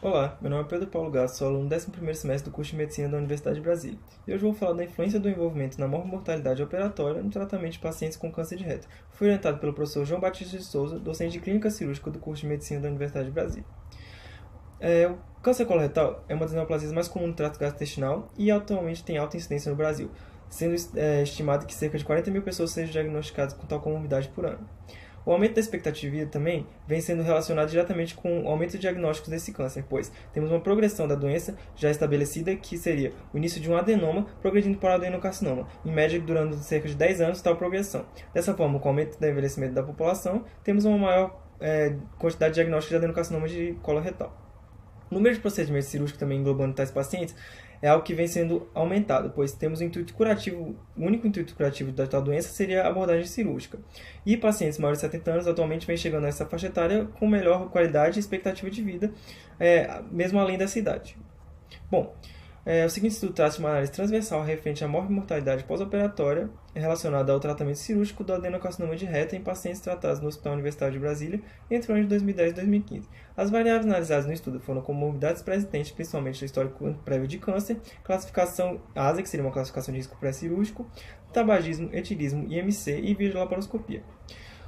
Olá, meu nome é Pedro Paulo Gasso, sou aluno do 11º semestre do curso de Medicina da Universidade de Brasília. E hoje vou falar da influência do envolvimento na mortalidade operatória no tratamento de pacientes com câncer de reto. Fui orientado pelo professor João Batista de Souza, docente de Clínica Cirúrgica do curso de Medicina da Universidade de Brasília. O câncer coloretal é uma das neoplasias mais comuns no trato gastrointestinal e atualmente tem alta incidência no Brasil, sendo estimado que cerca de 40 mil pessoas sejam diagnosticadas com tal comorbidade por ano. O aumento da expectativa de vida também vem sendo relacionado diretamente com o aumento de diagnósticos desse câncer, pois temos uma progressão da doença já estabelecida, que seria o início de um adenoma progredindo para o adenocarcinoma, em média durando cerca de 10 anos tal progressão. Dessa forma, com o aumento do envelhecimento da população, temos uma maior quantidade de diagnósticos de adenocarcinoma de colo retal. O número de procedimentos cirúrgicos também englobando tais pacientes é algo que vem sendo aumentado, pois temos o único intuito curativo da tal doença seria a abordagem cirúrgica. E pacientes maiores de 70 anos atualmente vêm chegando nessa faixa etária com melhor qualidade e expectativa de vida, mesmo além dessa idade. Bom, o seguinte estudo trata de uma análise transversal referente à mortalidade pós-operatória relacionada ao tratamento cirúrgico do adenocarcinoma de reto em pacientes tratados no Hospital Universitário de Brasília entre o ano de 2010 e 2015. As variáveis analisadas no estudo foram comorbidades presentes, principalmente no histórico prévio de câncer, classificação ASA, que seria uma classificação de risco pré-cirúrgico, tabagismo, etilismo, IMC e videolaparoscopia.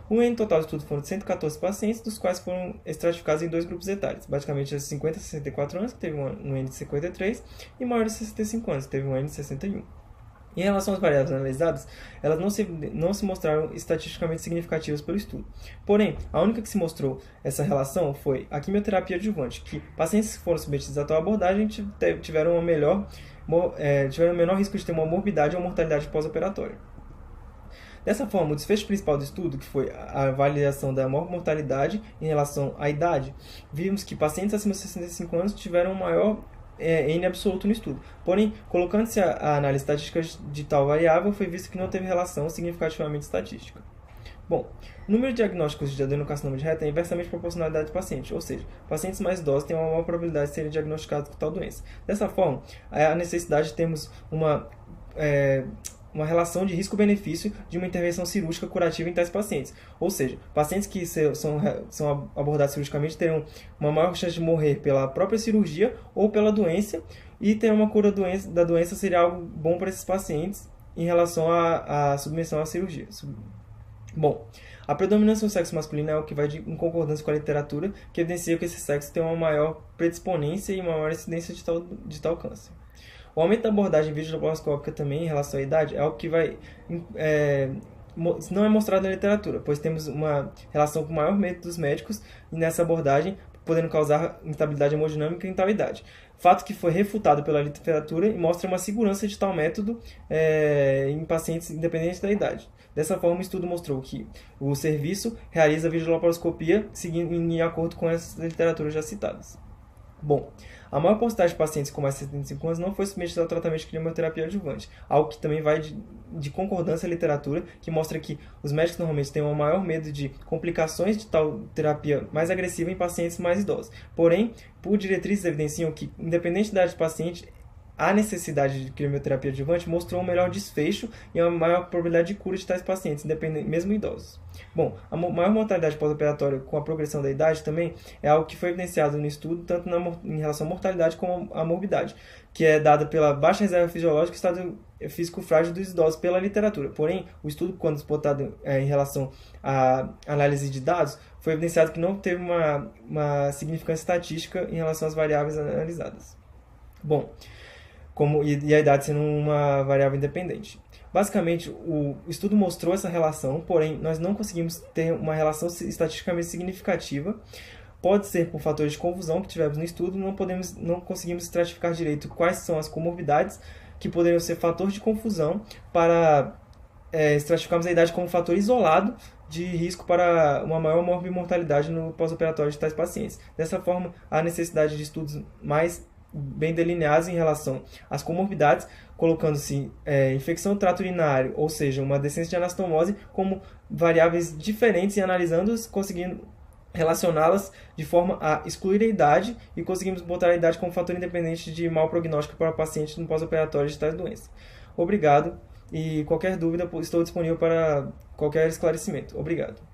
O N total de estudo foram de 114 pacientes, dos quais foram estratificados em dois grupos etários, basicamente de 50 a 64 anos, que teve um N de 53, e maiores de 65 anos, que teve um N de 61. Em relação às variáveis analisadas, elas não se mostraram estatisticamente significativas pelo estudo. Porém, a única que se mostrou essa relação foi a quimioterapia adjuvante, que pacientes que foram submetidos a tal abordagem tiveram um menor risco de ter uma morbidade ou mortalidade pós-operatória. Dessa forma, o desfecho principal do estudo, que foi a avaliação da mortalidade em relação à idade, vimos que pacientes acima de 65 anos tiveram um maior N absoluto no estudo. Porém, colocando-se a análise estatística de tal variável, foi visto que não teve relação significativamente estatística. Bom, o número de diagnósticos de adenocarcinoma de reto é inversamente proporcional à idade do paciente, ou seja, pacientes mais idosos têm uma maior probabilidade de serem diagnosticados com tal doença. Dessa forma, há a necessidade de termos uma relação de risco-benefício de uma intervenção cirúrgica curativa em tais pacientes. Ou seja, pacientes que são abordados cirurgicamente terão uma maior chance de morrer pela própria cirurgia ou pela doença, e ter uma cura da doença seria algo bom para esses pacientes em relação à submissão à cirurgia. Bom, a predominância do sexo masculino é o que vai em concordância com a literatura, que evidencia que esse sexo tem uma maior predisponência e uma maior incidência de tal câncer. O aumento da abordagem videolaparoscópica também em relação à idade é algo que não é mostrado na literatura, pois temos uma relação com o maior medo dos médicos nessa abordagem, podendo causar instabilidade hemodinâmica em tal idade. Fato que foi refutado pela literatura e mostra uma segurança de tal método em pacientes independentes da idade. Dessa forma, o estudo mostrou que o serviço realiza a videolaparoscopia seguindo em acordo com as literaturas já citadas. Bom, a maior porcentagem de pacientes com mais de 75 anos não foi submetida ao tratamento de quimioterapia adjuvante, algo que também vai de concordância à literatura, que mostra que os médicos normalmente têm um maior medo de complicações de tal terapia mais agressiva em pacientes mais idosos. Porém, por diretrizes evidenciam que, independente da idade do paciente, a necessidade de quimioterapia adjuvante mostrou um melhor desfecho e uma maior probabilidade de cura de tais pacientes, mesmo idosos. Bom, a maior mortalidade pós-operatória com a progressão da idade também é algo que foi evidenciado no estudo, tanto em relação à mortalidade como à morbidade, que é dada pela baixa reserva fisiológica e estado físico frágil dos idosos pela literatura. Porém, o estudo, quando explorado em relação à análise de dados, foi evidenciado que não teve uma significância estatística em relação às variáveis analisadas. Bom, e a idade sendo uma variável independente. Basicamente, o estudo mostrou essa relação, porém, nós não conseguimos ter uma relação estatisticamente significativa. Pode ser por fatores de confusão que tivemos no estudo, não conseguimos estratificar direito quais são as comorbidades que poderiam ser fator de confusão para estratificarmos a idade como fator isolado de risco para uma maior morbimortalidade no pós-operatório de tais pacientes. Dessa forma, há necessidade de estudos mais bem delineados em relação às comorbidades, colocando-se infecção do trato urinário, ou seja, uma decência de anastomose, como variáveis diferentes e analisando-as, conseguindo relacioná-las de forma a excluir a idade e conseguimos botar a idade como fator independente de mau prognóstico para o paciente no pós-operatório de tais doenças. Obrigado, e qualquer dúvida estou disponível para qualquer esclarecimento. Obrigado.